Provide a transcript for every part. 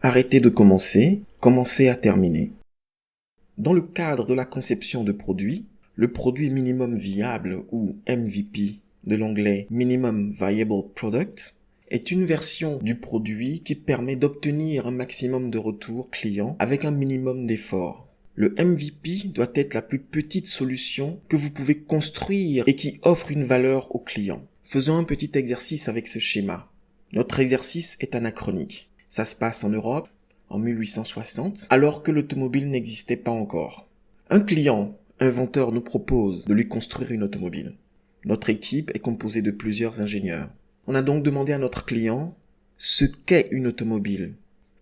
Arrêtez de commencer, commencez à terminer. Dans le cadre de la conception de produits, le produit minimum viable ou MVP de l'anglais Minimum Viable Product est une version du produit qui permet d'obtenir un maximum de retours clients avec un minimum d'efforts. Le MVP doit être la plus petite solution que vous pouvez construire et qui offre une valeur au client. Faisons un petit exercice avec ce schéma. Notre exercice est anachronique. Ça se passe en Europe, en 1860, alors que l'automobile n'existait pas encore. Un client, inventeur, nous propose de lui construire une automobile. Notre équipe est composée de plusieurs ingénieurs. On a donc demandé à notre client ce qu'est une automobile.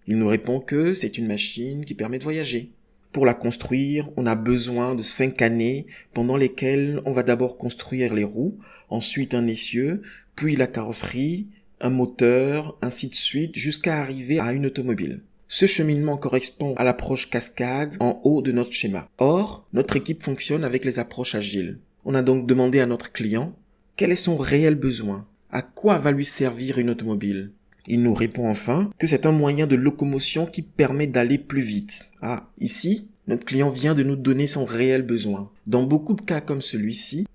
Il nous répond que c'est une machine qui permet de voyager. Pour la construire, on a besoin de 5 années pendant lesquelles on va d'abord construire les roues, ensuite un essieu, puis la carrosserie, un moteur, ainsi de suite, jusqu'à arriver à une automobile. Ce cheminement correspond à l'approche cascade en haut de notre schéma. Or, notre équipe fonctionne avec les approches agiles. On a donc demandé à notre client quel est son réel besoin, à quoi va lui servir une automobile. Il nous répond enfin que c'est un moyen de locomotion qui permet d'aller plus vite. Ah, ici, notre client vient de nous donner son réel besoin. Dans beaucoup de cas comme celui-ci,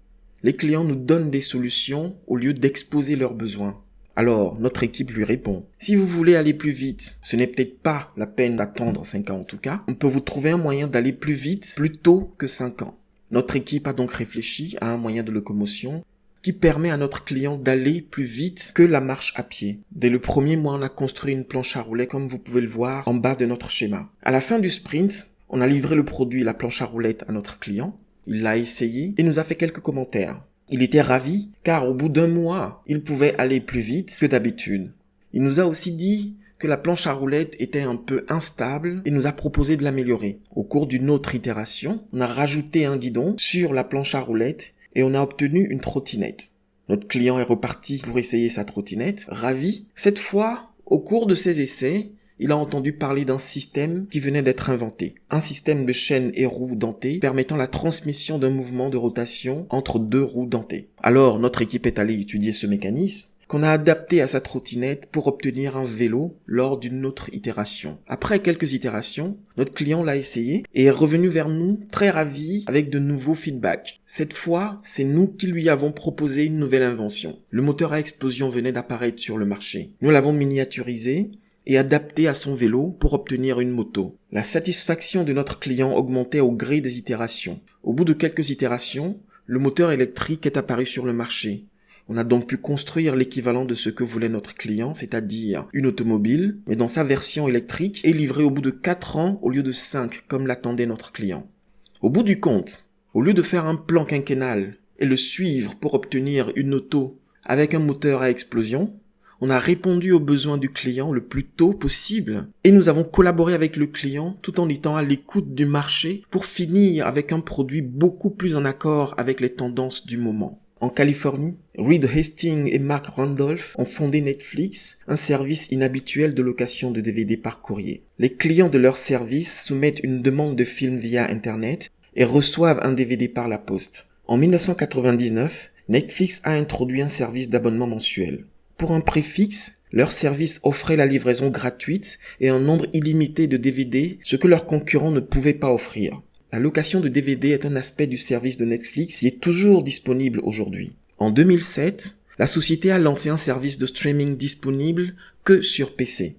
les clients nous donnent des solutions au lieu d'exposer leurs besoins. Alors, notre équipe lui répond, si vous voulez aller plus vite, ce n'est peut-être pas la peine d'attendre 5 ans en tout cas, on peut vous trouver un moyen d'aller plus vite plus tôt que 5 ans. Notre équipe a donc réfléchi à un moyen de locomotion qui permet à notre client d'aller plus vite que la marche à pied. Dès le premier mois, on a construit une planche à roulettes comme vous pouvez le voir en bas de notre schéma. À la fin du sprint, on a livré le produit, la planche à roulettes à notre client. Il l'a essayé et nous a fait quelques commentaires. Il était ravi car au bout d'un mois, il pouvait aller plus vite que d'habitude. Il nous a aussi dit que la planche à roulettes était un peu instable et nous a proposé de l'améliorer. Au cours d'une autre itération, on a rajouté un guidon sur la planche à roulettes et on a obtenu une trottinette. Notre client est reparti pour essayer sa trottinette, ravi. Cette fois, au cours de ses essais, il a entendu parler d'un système qui venait d'être inventé. Un système de chaînes et roues dentées permettant la transmission d'un mouvement de rotation entre deux roues dentées. Alors, notre équipe est allée étudier ce mécanisme qu'on a adapté à sa trottinette pour obtenir un vélo lors d'une autre itération. Après quelques itérations, notre client l'a essayé et est revenu vers nous très ravi avec de nouveaux feedbacks. Cette fois, c'est nous qui lui avons proposé une nouvelle invention. Le moteur à explosion venait d'apparaître sur le marché. Nous l'avons miniaturisé et adapté à son vélo pour obtenir une moto. La satisfaction de notre client augmentait au gré des itérations. Au bout de quelques itérations, le moteur électrique est apparu sur le marché. On a donc pu construire l'équivalent de ce que voulait notre client, c'est-à-dire une automobile, mais dans sa version électrique et livrée au bout de 4 ans au lieu de 5, comme l'attendait notre client. Au bout du compte, au lieu de faire un plan quinquennal et le suivre pour obtenir une auto avec un moteur à explosion, on a répondu aux besoins du client le plus tôt possible et nous avons collaboré avec le client tout en étant à l'écoute du marché pour finir avec un produit beaucoup plus en accord avec les tendances du moment. En Californie, Reed Hastings et Mark Randolph ont fondé Netflix, un service inhabituel de location de DVD par courrier. Les clients de leur service soumettent une demande de film via Internet et reçoivent un DVD par la poste. En 1999, Netflix a introduit un service d'abonnement mensuel. Pour un prix fixe, leur service offrait la livraison gratuite et un nombre illimité de DVD, ce que leurs concurrents ne pouvaient pas offrir. La location de DVD est un aspect du service de Netflix qui est toujours disponible aujourd'hui. En 2007, la société a lancé un service de streaming disponible que sur PC.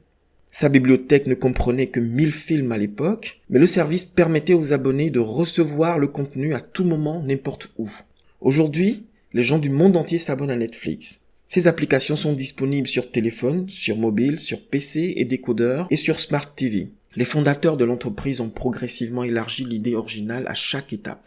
Sa bibliothèque ne comprenait que 1000 films à l'époque, mais le service permettait aux abonnés de recevoir le contenu à tout moment, n'importe où. Aujourd'hui, les gens du monde entier s'abonnent à Netflix. Ces applications sont disponibles sur téléphone, sur mobile, sur PC et décodeur et sur Smart TV. Les fondateurs de l'entreprise ont progressivement élargi l'idée originale à chaque étape.